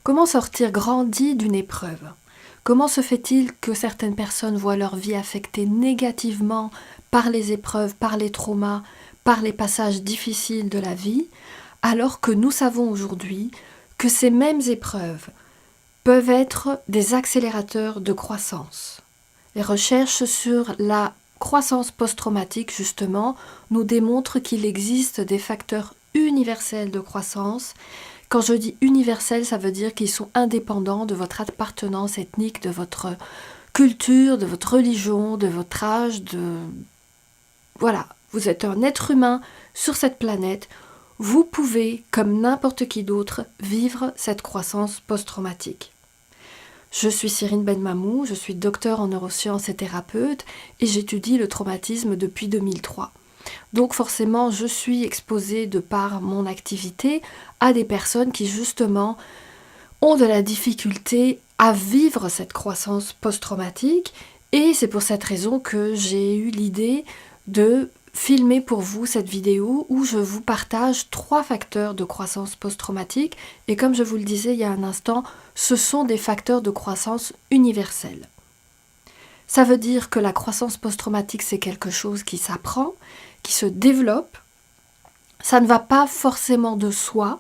Comment sortir grandi d'une épreuve? Comment se fait-il que certaines personnes voient leur vie affectée négativement par les épreuves, par les traumas, par les passages difficiles de la vie, alors que nous savons aujourd'hui que ces mêmes épreuves peuvent être des accélérateurs de croissance? Les recherches sur la croissance post-traumatique, justement, nous démontrent qu'il existe des facteurs universels de croissance. Quand je dis universels, ça veut dire qu'ils sont indépendants de votre appartenance ethnique, de votre culture, de votre religion, de votre âge, Voilà, vous êtes un être humain sur cette planète. Vous pouvez, comme n'importe qui d'autre, vivre cette croissance post-traumatique. Je suis Cyrine Benmamou, je suis docteur en neurosciences et thérapeute et j'étudie le traumatisme depuis 2003. Donc forcément, je suis exposée de par mon activité à des personnes qui justement ont de la difficulté à vivre cette croissance post-traumatique et c'est pour cette raison que j'ai eu l'idée de filmer pour vous cette vidéo où je vous partage 3 facteurs de croissance post-traumatique et comme je vous le disais il y a un instant, ce sont des facteurs de croissance universels. Ça veut dire que la croissance post-traumatique c'est quelque chose qui s'apprend, qui se développe, ça ne va pas forcément de soi,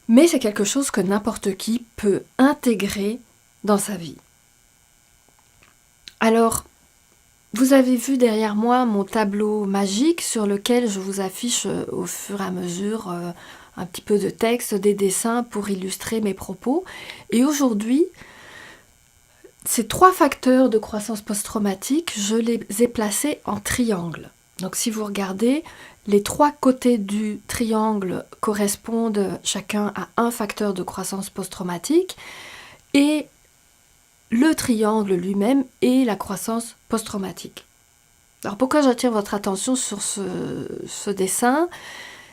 mais c'est quelque chose que n'importe qui peut intégrer dans sa vie. Alors, vous avez vu derrière moi mon tableau magique sur lequel je vous affiche au fur et à mesure un petit peu de texte, des dessins pour illustrer mes propos. Et aujourd'hui, ces 3 facteurs de croissance post-traumatique, je les ai placés en triangle. Donc si vous regardez, les 3 côtés du triangle correspondent chacun à un facteur de croissance post-traumatique et le triangle lui-même est la croissance post-traumatique. Alors pourquoi j'attire votre attention sur ce dessin?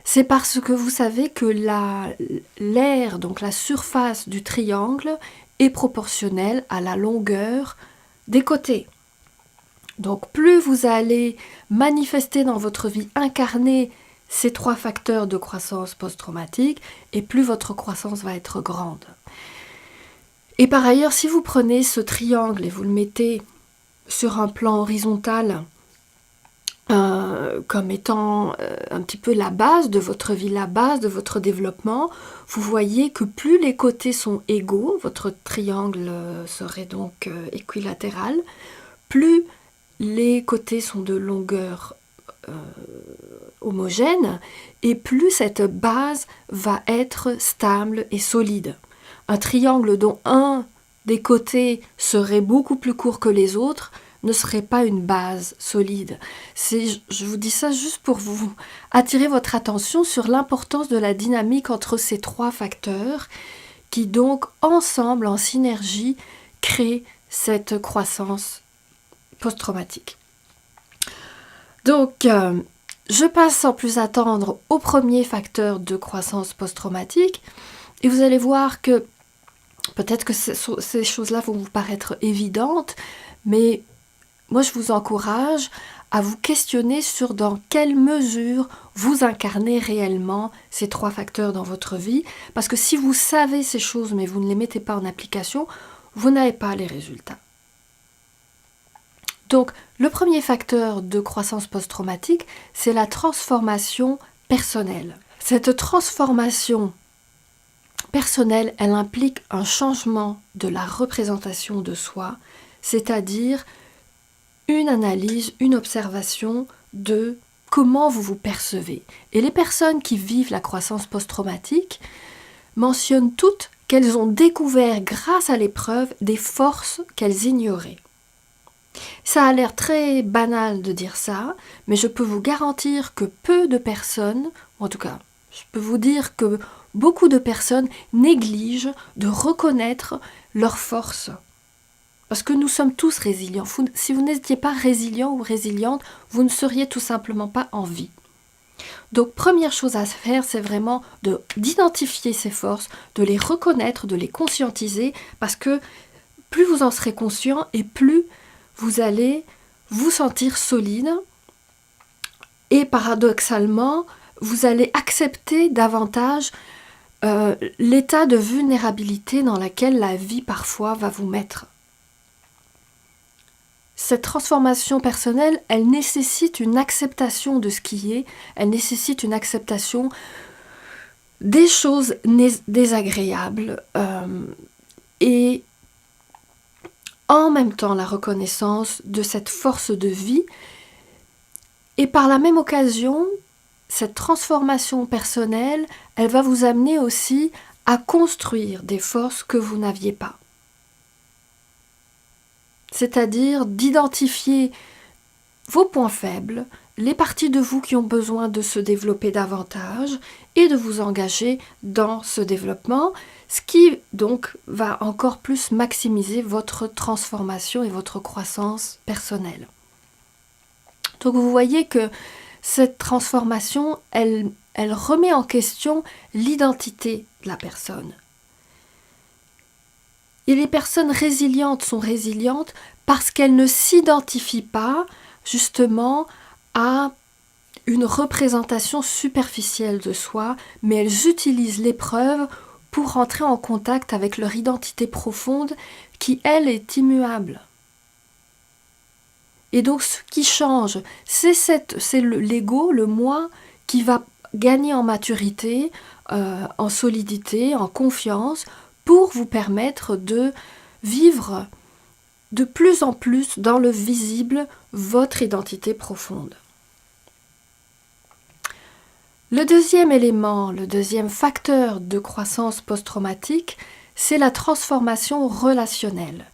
C'est parce que vous savez que l'aire, donc la surface du triangle, est proportionnelle à la longueur des côtés. Donc plus vous allez manifester dans votre vie, incarner ces 3 facteurs de croissance post-traumatique, et plus votre croissance va être grande. Et par ailleurs, si vous prenez ce triangle et vous le mettez sur un plan horizontal comme étant un petit peu la base de votre vie, la base de votre développement, vous voyez que plus les côtés sont égaux, votre triangle serait donc équilatéral, plus les côtés sont de longueur homogène et plus cette base va être stable et solide. Un triangle dont un des côtés serait beaucoup plus court que les autres ne serait pas une base solide. Je vous dis ça juste pour vous attirer votre attention sur l'importance de la dynamique entre ces 3 facteurs qui donc ensemble, en synergie, créent cette croissance post-traumatique. Donc, je passe sans plus attendre au premier facteur de croissance post-traumatique et vous allez voir que peut-être que ces choses-là vont vous paraître évidentes, mais moi je vous encourage à vous questionner sur dans quelle mesure vous incarnez réellement ces 3 facteurs dans votre vie, parce que si vous savez ces choses mais vous ne les mettez pas en application, vous n'avez pas les résultats. Donc, le premier facteur de croissance post-traumatique, c'est la transformation personnelle. Cette transformation personnelle, elle implique un changement de la représentation de soi, c'est-à-dire une analyse, une observation de comment vous vous percevez. Et les personnes qui vivent la croissance post-traumatique mentionnent toutes qu'elles ont découvert grâce à l'épreuve des forces qu'elles ignoraient. Ça a l'air très banal de dire ça, mais je peux vous garantir que peu de personnes, en tout cas, je peux vous dire que beaucoup de personnes négligent de reconnaître leurs forces. Parce que nous sommes tous résilients. Si vous n'étiez pas résilient ou résiliente, vous ne seriez tout simplement pas en vie. Donc, première chose à faire, c'est vraiment d'identifier ces forces, de les reconnaître, de les conscientiser, parce que plus vous en serez conscient et plus vous allez vous sentir solide et paradoxalement, vous allez accepter davantage l'état de vulnérabilité dans lequel la vie parfois va vous mettre. Cette transformation personnelle, elle nécessite une acceptation de ce qui est, elle nécessite une acceptation des choses désagréables et en même temps la reconnaissance de cette force de vie et par la même occasion, cette transformation personnelle, elle va vous amener aussi à construire des forces que vous n'aviez pas. C'est-à-dire d'identifier vos points faibles, les parties de vous qui ont besoin de se développer davantage et de vous engager dans ce développement, ce qui donc va encore plus maximiser votre transformation et votre croissance personnelle. Donc vous voyez que cette transformation, elle remet en question l'identité de la personne. Et les personnes résilientes sont résilientes parce qu'elles ne s'identifient pas justement à une représentation superficielle de soi, mais elles utilisent l'épreuve pour entrer en contact avec leur identité profonde qui, elle, est immuable. Et donc ce qui change, c'est l'ego, le moi, qui va gagner en maturité, en solidité, en confiance, pour vous permettre de vivre de plus en plus dans le visible votre identité profonde. Le deuxième élément, le deuxième facteur de croissance post-traumatique, c'est la transformation relationnelle.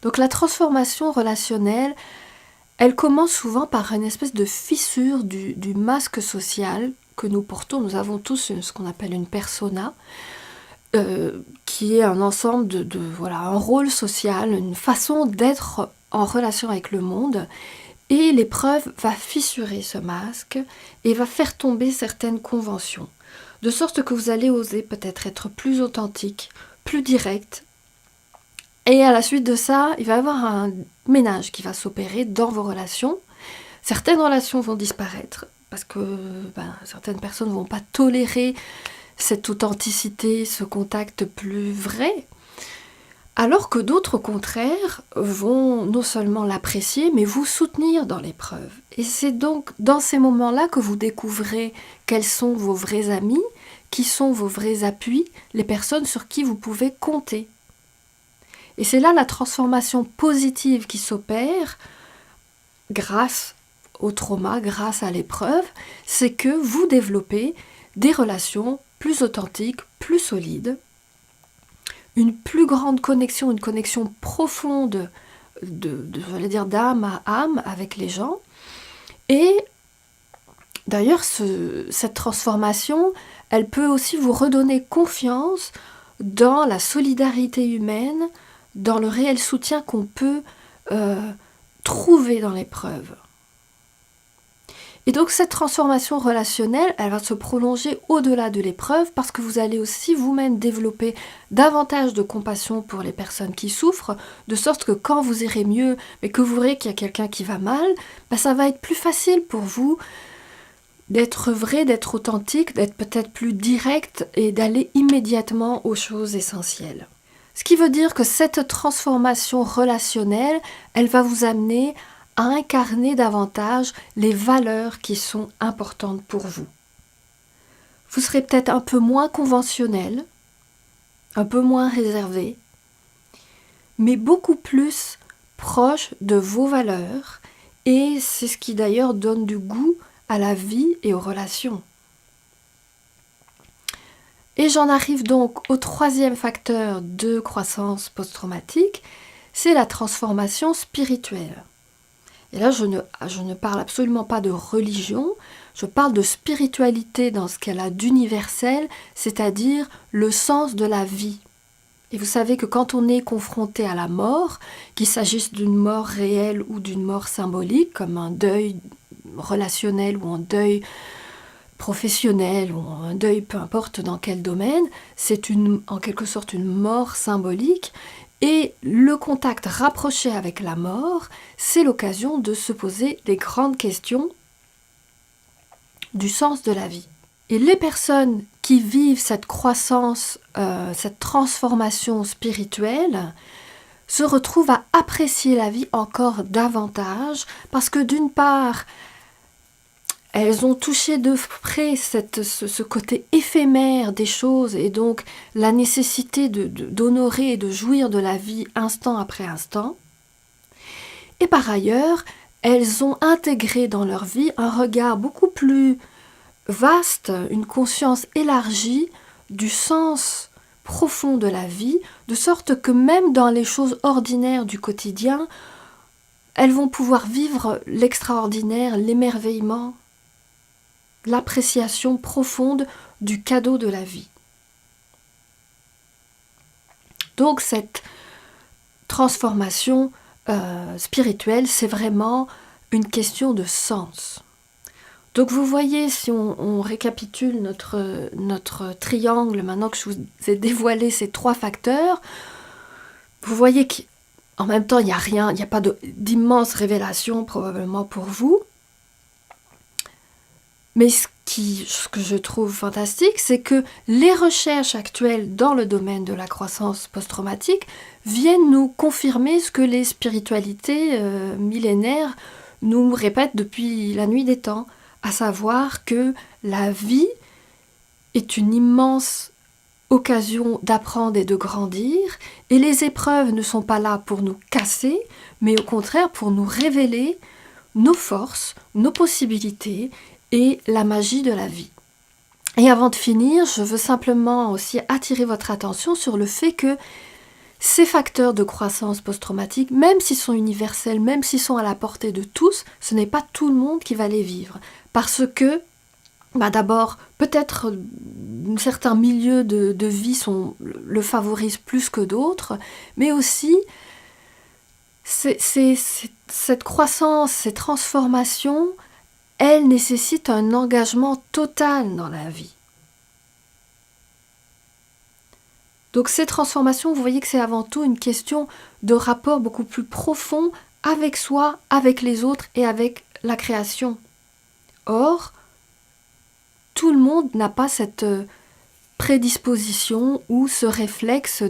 Donc la transformation relationnelle, elle commence souvent par une espèce de fissure du masque social que nous portons. Nous avons tous ce qu'on appelle une persona, qui est un ensemble un rôle social, une façon d'être en relation avec le monde. Et l'épreuve va fissurer ce masque et va faire tomber certaines conventions. De sorte que vous allez oser peut-être être plus authentique, plus direct. Et à la suite de ça, il va y avoir un ménage qui va s'opérer dans vos relations. Certaines relations vont disparaître parce que certaines personnes ne vont pas tolérer cette authenticité, ce contact plus vrai. Alors que d'autres, au contraire, vont non seulement l'apprécier, mais vous soutenir dans l'épreuve. Et c'est donc dans ces moments-là que vous découvrez quels sont vos vrais amis, qui sont vos vrais appuis, les personnes sur qui vous pouvez compter. Et c'est là la transformation positive qui s'opère grâce au trauma, grâce à l'épreuve, c'est que vous développez des relations plus authentiques, plus solides, une plus grande connexion, une connexion profonde d'âme à âme avec les gens. Et d'ailleurs, cette transformation, elle peut aussi vous redonner confiance dans la solidarité humaine, dans le réel soutien qu'on peut trouver dans l'épreuve. Et donc cette transformation relationnelle, elle va se prolonger au-delà de l'épreuve parce que vous allez aussi vous-même développer davantage de compassion pour les personnes qui souffrent, de sorte que quand vous irez mieux, mais que vous verrez qu'il y a quelqu'un qui va mal, ça va être plus facile pour vous d'être vrai, d'être authentique, d'être peut-être plus direct et d'aller immédiatement aux choses essentielles. Ce qui veut dire que cette transformation relationnelle, elle va vous amener à incarner davantage les valeurs qui sont importantes pour vous. Vous serez peut-être un peu moins conventionnel, un peu moins réservé, mais beaucoup plus proche de vos valeurs, et c'est ce qui d'ailleurs donne du goût à la vie et aux relations. Et j'en arrive donc au troisième facteur de croissance post-traumatique, c'est la transformation spirituelle. Et là, je ne parle absolument pas de religion, je parle de spiritualité dans ce qu'elle a d'universel, c'est-à-dire le sens de la vie. Et vous savez que quand on est confronté à la mort, qu'il s'agisse d'une mort réelle ou d'une mort symbolique, comme un deuil relationnel ou un deuil professionnel ou un deuil, peu importe dans quel domaine, c'est en quelque sorte une mort symbolique. Et le contact rapproché avec la mort, c'est l'occasion de se poser des grandes questions du sens de la vie. Et les personnes qui vivent cette croissance, cette transformation spirituelle, se retrouvent à apprécier la vie encore davantage parce que d'une part, elles ont touché de près ce côté éphémère des choses et donc la nécessité d'honorer et de jouir de la vie instant après instant. Et par ailleurs, elles ont intégré dans leur vie un regard beaucoup plus vaste, une conscience élargie du sens profond de la vie, de sorte que même dans les choses ordinaires du quotidien, elles vont pouvoir vivre l'extraordinaire, l'émerveillement, l'appréciation profonde du cadeau de la vie. Donc cette transformation spirituelle, c'est vraiment une question de sens. Donc vous voyez, si on récapitule notre triangle, maintenant que je vous ai dévoilé ces 3 facteurs, vous voyez qu'en même temps, il n'y a rien, il n'y a pas d'immense révélation probablement pour vous. Mais ce que je trouve fantastique, c'est que les recherches actuelles dans le domaine de la croissance post-traumatique viennent nous confirmer ce que les spiritualités millénaires nous répètent depuis la nuit des temps, à savoir que la vie est une immense occasion d'apprendre et de grandir, et les épreuves ne sont pas là pour nous casser, mais au contraire pour nous révéler nos forces, nos possibilités et la magie de la vie. Et avant de finir, je veux simplement aussi attirer votre attention sur le fait que ces facteurs de croissance post-traumatique, même s'ils sont universels, même s'ils sont à la portée de tous, ce n'est pas tout le monde qui va les vivre. Parce que, d'abord, peut-être certains milieux de vie le favorisent plus que d'autres, mais aussi cette croissance, ces transformations, elles nécessitent un engagement total dans la vie. Donc ces transformations, vous voyez que c'est avant tout une question de rapport beaucoup plus profond avec soi, avec les autres et avec la création. Or, tout le monde n'a pas cette prédisposition ou ce réflexe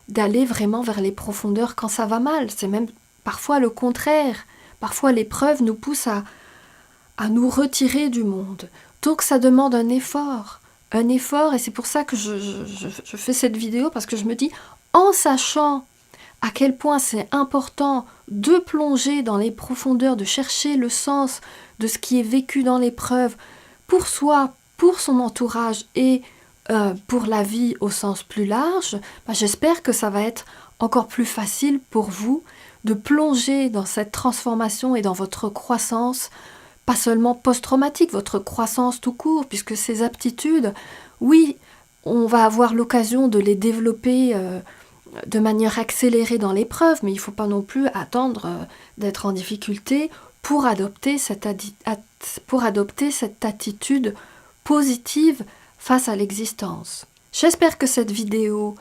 d'aller vraiment vers les profondeurs quand ça va mal. C'est même parfois le contraire. Parfois l'épreuve nous pousse à nous retirer du monde. Donc ça demande un effort, et c'est pour ça que je fais cette vidéo, parce que je me dis, en sachant à quel point c'est important de plonger dans les profondeurs, de chercher le sens de ce qui est vécu dans l'épreuve, pour soi, pour son entourage et pour la vie au sens plus large, j'espère que ça va être encore plus facile pour vous de plonger dans cette transformation et dans votre croissance, pas seulement post-traumatique, votre croissance tout court, puisque ces aptitudes, oui, on va avoir l'occasion de les développer de manière accélérée dans l'épreuve, mais il ne faut pas non plus attendre d'être en difficulté pour adopter cette attitude positive face à l'existence. J'espère que cette vidéo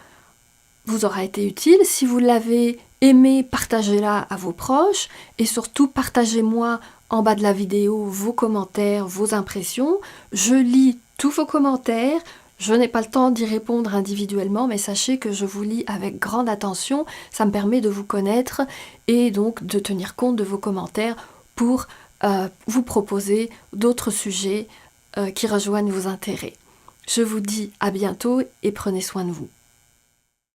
vous aura été utile. Si vous l'avez aimée, partagez-la à vos proches et surtout partagez-moi en bas de la vidéo vos commentaires, vos impressions. Je lis tous vos commentaires. Je n'ai pas le temps d'y répondre individuellement, mais sachez que je vous lis avec grande attention. Ça me permet de vous connaître et donc de tenir compte de vos commentaires pour vous proposer d'autres sujets qui rejoignent vos intérêts. Je vous dis à bientôt et prenez soin de vous.